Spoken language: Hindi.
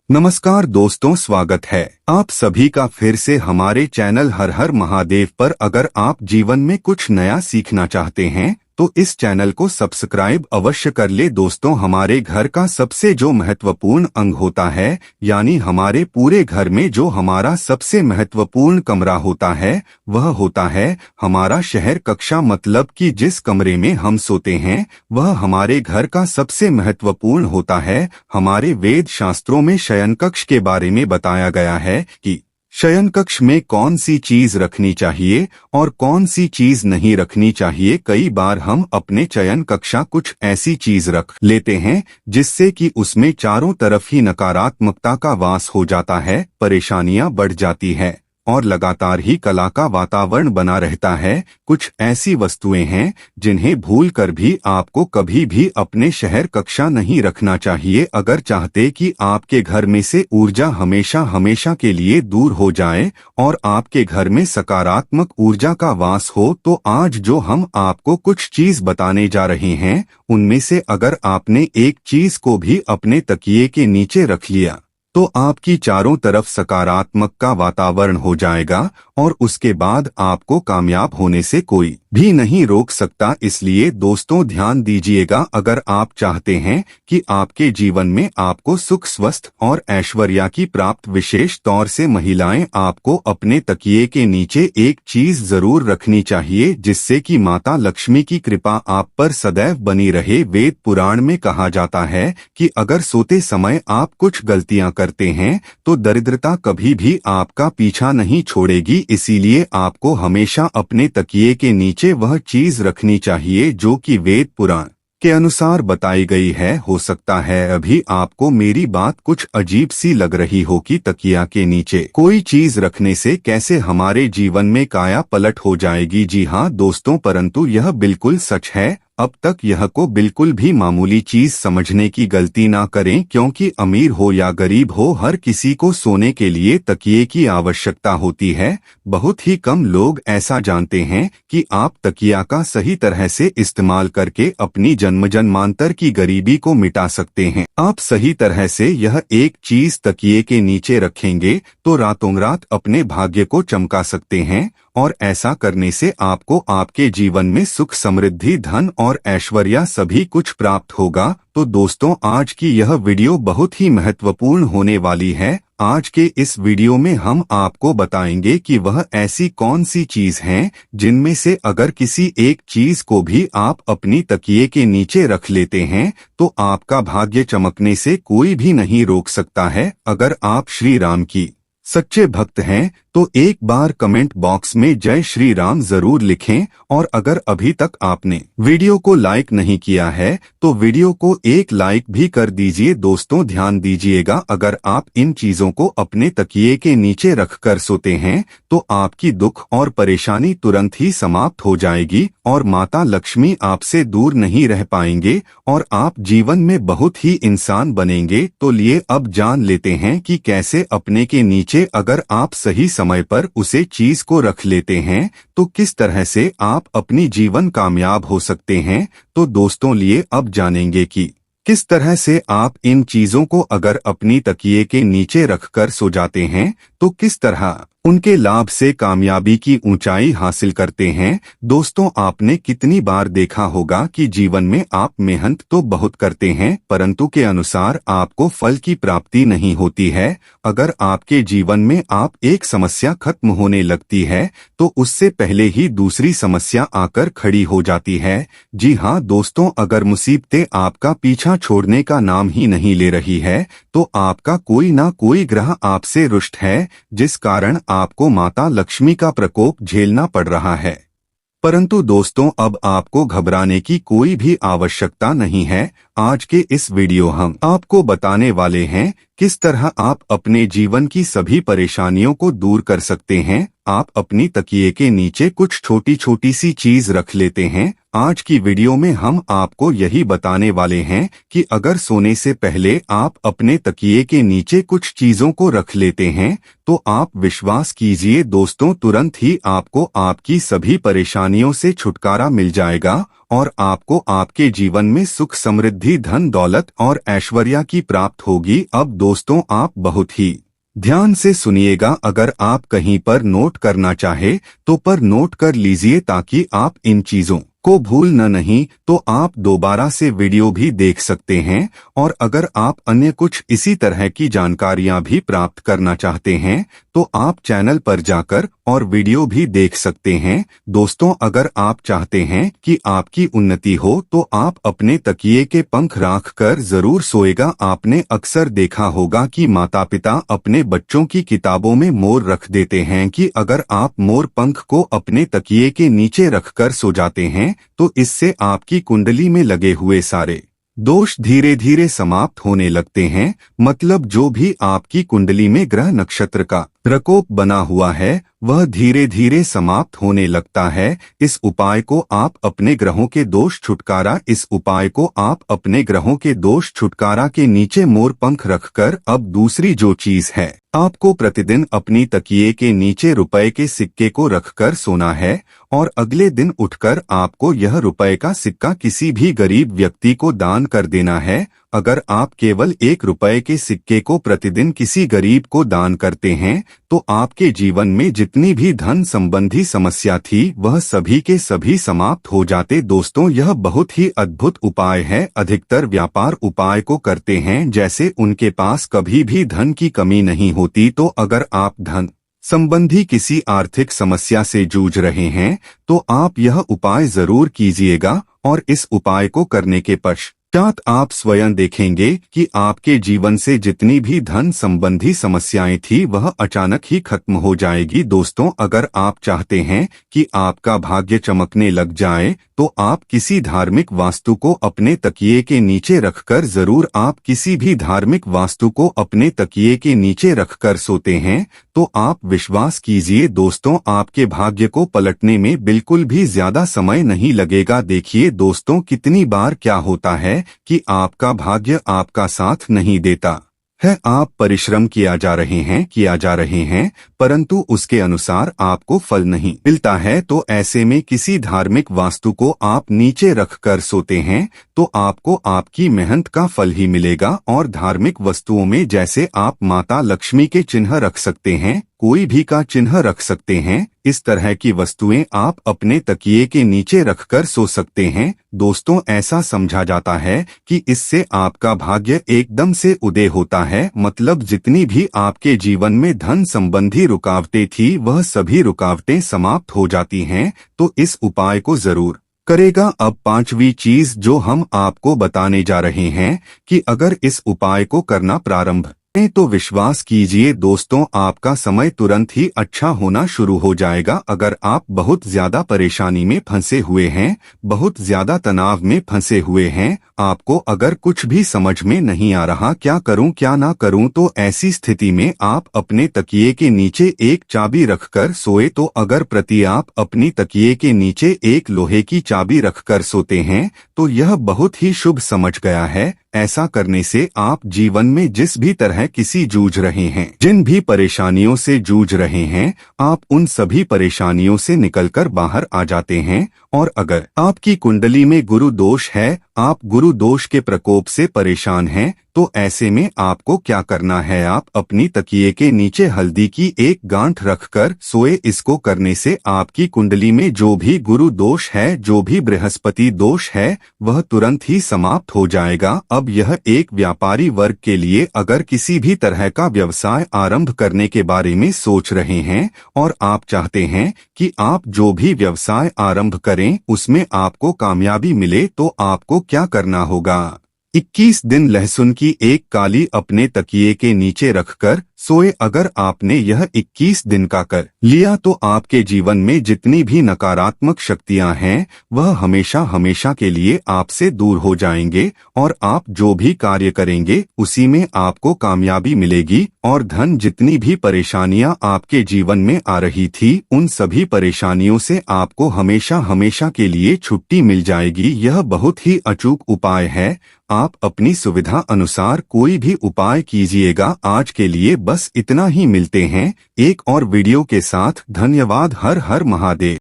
नमस्कार दोस्तों, स्वागत है आप सभी का फिर से हमारे चैनल हर हर महादेव पर। अगर आप जीवन में कुछ नया सीखना चाहते हैं तो इस चैनल को सब्सक्राइब अवश्य कर ले। दोस्तों, हमारे घर का सबसे जो महत्वपूर्ण अंग होता है, यानी हमारे पूरे घर में जो हमारा सबसे महत्वपूर्ण कमरा होता है, वह होता है हमारा शयन कक्षा। मतलब कि जिस कमरे में हम सोते हैं वह हमारे घर का सबसे महत्वपूर्ण होता है। हमारे वेद शास्त्रों में शयन कक्ष के बारे में बताया गया है कि शयन कक्ष में कौन सी चीज रखनी चाहिए और कौन सी चीज नहीं रखनी चाहिए। कई बार हम अपने शयन कक्षा कुछ ऐसी चीज रख लेते हैं जिससे कि उसमें चारों तरफ ही नकारात्मकता का वास हो जाता है, परेशानियां बढ़ जाती है और लगातार ही कला का वातावरण बना रहता है। कुछ ऐसी वस्तुएं हैं जिन्हें भूलकर भी आपको कभी भी अपने शयन कक्षा नहीं रखना चाहिए। अगर चाहते कि आपके घर में से ऊर्जा हमेशा हमेशा के लिए दूर हो जाए और आपके घर में सकारात्मक ऊर्जा का वास हो, तो आज जो हम आपको कुछ चीज बताने जा रहे हैं उनमें से अगर आपने एक चीज को भी अपने तकिए के नीचे रख लिया तो आपकी चारों तरफ सकारात्मक का वातावरण हो जाएगा और उसके बाद आपको कामयाब होने से कोई भी नहीं रोक सकता। इसलिए दोस्तों ध्यान दीजिएगा, अगर आप चाहते हैं कि आपके जीवन में आपको सुख, स्वस्थ और ऐश्वर्य की प्राप्त, विशेष तौर से महिलाएं, आपको अपने तकिए के नीचे एक चीज जरूर रखनी चाहिए जिससे कि माता लक्ष्मी की कृपा आप पर सदैव बनी रहे। वेद पुराण में कहा जाता है कि अगर सोते समय आप कुछ गलतियां करते हैं तो दरिद्रता कभी भी आपका पीछा नहीं छोड़ेगी। इसीलिए आपको हमेशा अपने तकिए के नीचे वह चीज रखनी चाहिए जो कि वेद पुराण के अनुसार बताई गई है। हो सकता है अभी आपको मेरी बात कुछ अजीब सी लग रही हो कि तकिया के नीचे कोई चीज रखने से कैसे हमारे जीवन में काया पलट हो जाएगी। जी हाँ दोस्तों, परंतु यह बिल्कुल सच है। अब तक यह को बिल्कुल भी मामूली चीज समझने की गलती ना करें, क्योंकि अमीर हो या गरीब हो, हर किसी को सोने के लिए तकिए की आवश्यकता होती है। बहुत ही कम लोग ऐसा जानते हैं कि आप तकिया का सही तरह से इस्तेमाल करके अपनी जन्म जन्मांतर की गरीबी को मिटा सकते हैं। आप सही तरह से यह एक चीज तकिए के नीचे रखेंगे तो रातों रात अपने भाग्य को चमका सकते हैं और ऐसा करने से आपको आपके जीवन में सुख, समृद्धि, धन और ऐश्वर्य सभी कुछ प्राप्त होगा। तो दोस्तों, आज की यह वीडियो बहुत ही महत्वपूर्ण होने वाली है। आज के इस वीडियो में हम आपको बताएंगे कि वह ऐसी कौन सी चीज हैं जिनमें से अगर किसी एक चीज को भी आप अपनी तकिए के नीचे रख लेते हैं तो आपका भाग्य चमकने से कोई भी नहीं रोक सकता है। अगर आप श्री राम की सच्चे भक्त हैं तो एक बार कमेंट बॉक्स में जय श्री राम जरूर लिखें, और अगर अभी तक आपने वीडियो को लाइक नहीं किया है तो वीडियो को एक लाइक भी कर दीजिए। दोस्तों ध्यान दीजिएगा, अगर आप इन चीजों को अपने तकिए के नीचे रखकर सोते हैं तो आपकी दुख और परेशानी तुरंत ही समाप्त हो जाएगी और माता लक्ष्मी आपसे दूर नहीं रह पाएंगे और आप जीवन में बहुत ही इंसान बनेंगे। तो लिए अब जान लेते हैं कि कैसे अपने के नीचे अगर आप सही समय पर उसे चीज को रख लेते हैं तो किस तरह से आप अपनी जीवन कामयाब हो सकते हैं। तो दोस्तों लिए अब जानेंगे कि किस तरह से आप इन चीजों को अगर अपनी तकिए के नीचे रखकर सो जाते हैं तो किस तरह उनके लाभ से कामयाबी की ऊंचाई हासिल करते हैं। दोस्तों, आपने कितनी बार देखा होगा कि जीवन में आप मेहनत तो बहुत करते हैं परंतु के अनुसार आपको फल की प्राप्ति नहीं होती है। अगर आपके जीवन में आप एक समस्या खत्म होने लगती है तो उससे पहले ही दूसरी समस्या आकर खड़ी हो जाती है। जी हाँ दोस्तों, अगर मुसीबतें आपका पीछा छोड़ने का नाम ही नहीं ले रही है तो आपका कोई ना कोई ग्रह आपसे रुष्ट है, जिस कारण आपको माता लक्ष्मी का प्रकोप झेलना पड़ रहा है। परंतु दोस्तों, अब आपको घबराने की कोई भी आवश्यकता नहीं है। आज के इस वीडियो हम आपको बताने वाले हैं किस तरह आप अपने जीवन की सभी परेशानियों को दूर कर सकते हैं। आप अपनी तकिए के नीचे कुछ छोटी छोटी सी चीज रख लेते हैं, आज की वीडियो में हम आपको यही बताने वाले हैं कि अगर सोने से पहले आप अपने तकिए के नीचे कुछ चीजों को रख लेते हैं तो आप विश्वास कीजिए दोस्तों, तुरंत ही आपको आपकी सभी परेशानियों से छुटकारा मिल जाएगा और आपको आपके जीवन में सुख, समृद्धि, धन दौलत और ऐश्वर्य की प्राप्त होगी। अब दोस्तों, आप बहुत ही ध्यान से सुनिएगा। अगर आप कहीं पर नोट करना चाहे तो पर नोट कर लीजिए ताकि आप इन चीजों को भूल न नहीं तो आप दोबारा से वीडियो भी देख सकते हैं। और अगर आप अन्य कुछ इसी तरह की जानकारियां भी प्राप्त करना चाहते हैं तो आप चैनल पर जाकर और वीडियो भी देख सकते हैं। दोस्तों, अगर आप चाहते हैं कि आपकी उन्नति हो तो आप अपने तकिए के पंख राख कर जरूर सोएगा। आपने अक्सर देखा होगा कि माता पिता अपने बच्चों की किताबों में मोर रख देते हैं कि अगर आप मोर पंख को अपने तकिए के नीचे रखकर सो जाते हैं तो इससे आपकी कुंडली में लगे हुए सारे दोष धीरे धीरे समाप्त होने लगते हैं। मतलब जो भी आपकी कुंडली में ग्रह नक्षत्र का प्रकोप बना हुआ है वह धीरे धीरे समाप्त होने लगता है। इस उपाय को आप अपने ग्रहों के दोष छुटकारा के नीचे मोर पंख रखकर। अब दूसरी जो चीज है, आपको प्रतिदिन अपनी तकिए के नीचे रुपए के सिक्के को रखकर सोना है और अगले दिन उठकर आपको यह रुपए का सिक्का किसी भी गरीब व्यक्ति को दान कर देना है। अगर आप केवल 1 रुपए के सिक्के को प्रतिदिन किसी गरीब को दान करते हैं तो आपके जीवन में जितनी भी धन संबंधी समस्या थी वह सभी के सभी समाप्त हो जाते। दोस्तों, यह बहुत ही अद्भुत उपाय है। अधिकतर व्यापार उपाय को करते हैं जैसे उनके पास कभी भी धन की कमी नहीं होती। तो अगर आप धन संबंधी किसी आर्थिक समस्या से जूझ रहे हैं तो आप यह उपाय जरूर कीजिएगा और इस उपाय को करने के पश्चात आप स्वयं देखेंगे कि आपके जीवन से जितनी भी धन संबंधी समस्याएं थी वह अचानक ही खत्म हो जाएगी। दोस्तों, अगर आप चाहते हैं कि आपका भाग्य चमकने लग जाए तो आप किसी धार्मिक वास्तु को अपने तकिए के नीचे रखकर जरूर आप किसी भी धार्मिक वास्तु को अपने तकिए के नीचे रखकर सोते हैं तो आप विश्वास कीजिए दोस्तों, आपके भाग्य को पलटने में बिल्कुल भी ज्यादा समय नहीं लगेगा। देखिए दोस्तों, कितनी बार क्या होता है कि आपका भाग्य आपका साथ नहीं देता है। आप परिश्रम किया जा रहे हैं परंतु उसके अनुसार आपको फल नहीं मिलता है। तो ऐसे में किसी धार्मिक वास्तु को आप नीचे रखकर सोते हैं तो आपको आपकी मेहनत का फल ही मिलेगा। और धार्मिक वस्तुओं में जैसे आप माता लक्ष्मी के चिन्ह रख सकते हैं, कोई भी का चिन्ह रख सकते हैं, इस तरह की वस्तुएं आप अपने तकिए के नीचे रखकर सो सकते हैं। दोस्तों, ऐसा समझा जाता है कि इससे आपका भाग्य एकदम से उदय होता है। मतलब जितनी भी आपके जीवन में धन संबंधी रुकावटें थी वह सभी रुकावटें समाप्त हो जाती हैं। तो इस उपाय को जरूर करेगा। अब 5वीं चीज जो हम आपको बताने जा रहे हैं कि अगर इस उपाय को करना प्रारंभ तो विश्वास कीजिए दोस्तों, आपका समय तुरंत ही अच्छा होना शुरू हो जाएगा। अगर आप बहुत ज्यादा परेशानी में फंसे हुए हैं, बहुत ज्यादा तनाव में फंसे हुए हैं, आपको अगर कुछ भी समझ में नहीं आ रहा क्या करूं क्या ना करूं, तो ऐसी स्थिति में आप अपने तकिए के नीचे एक चाबी रखकर सोए। तो अगर प्रति आप अपनी तकिए के नीचे एक लोहे की चाबी रखकर सोते हैं तो यह बहुत ही शुभ समझ गया है। ऐसा करने से आप जीवन में जिस भी तरह किसी जूझ रहे हैं, जिन भी परेशानियों से जूझ रहे हैं, आप उन सभी परेशानियों से निकलकर बाहर आ जाते हैं। और अगर आपकी कुंडली में गुरु दोष है, आप गुरु दोष के प्रकोप से परेशान हैं, तो ऐसे में आपको क्या करना है, आप अपनी तकिए के नीचे हल्दी की एक गांठ रखकर सोए। इसको करने से आपकी कुंडली में जो भी गुरु दोष है, जो भी बृहस्पति दोष है, वह तुरंत ही समाप्त हो जाएगा। अब यह एक व्यापारी वर्ग के लिए अगर किसी भी तरह का व्यवसाय आरंभ करने के बारे में सोच रहे हैं और आप चाहते हैं कि आप जो भी व्यवसाय आरंभ करें उसमें आपको कामयाबी मिले, तो आपको क्या करना होगा, 21 दिन लहसुन की एक काली अपने तकिए के नीचे रखकर सोए अगर आपने यह 21 दिन का कर लिया तो आपके जीवन में जितनी भी नकारात्मक शक्तियां हैं वह हमेशा हमेशा के लिए आपसे दूर हो जाएंगे और आप जो भी कार्य करेंगे उसी में आपको कामयाबी मिलेगी और धन जितनी भी परेशानियां आपके जीवन में आ रही थी उन सभी परेशानियों से आपको हमेशा हमेशा के लिए छुट्टी मिल जाएगी। यह बहुत ही अचूक उपाय है। आप अपनी सुविधा अनुसार कोई भी उपाय कीजिएगा। आज के लिए बस इतना ही। मिलते हैं एक और वीडियो के साथ। धन्यवाद। हर हर महादेव।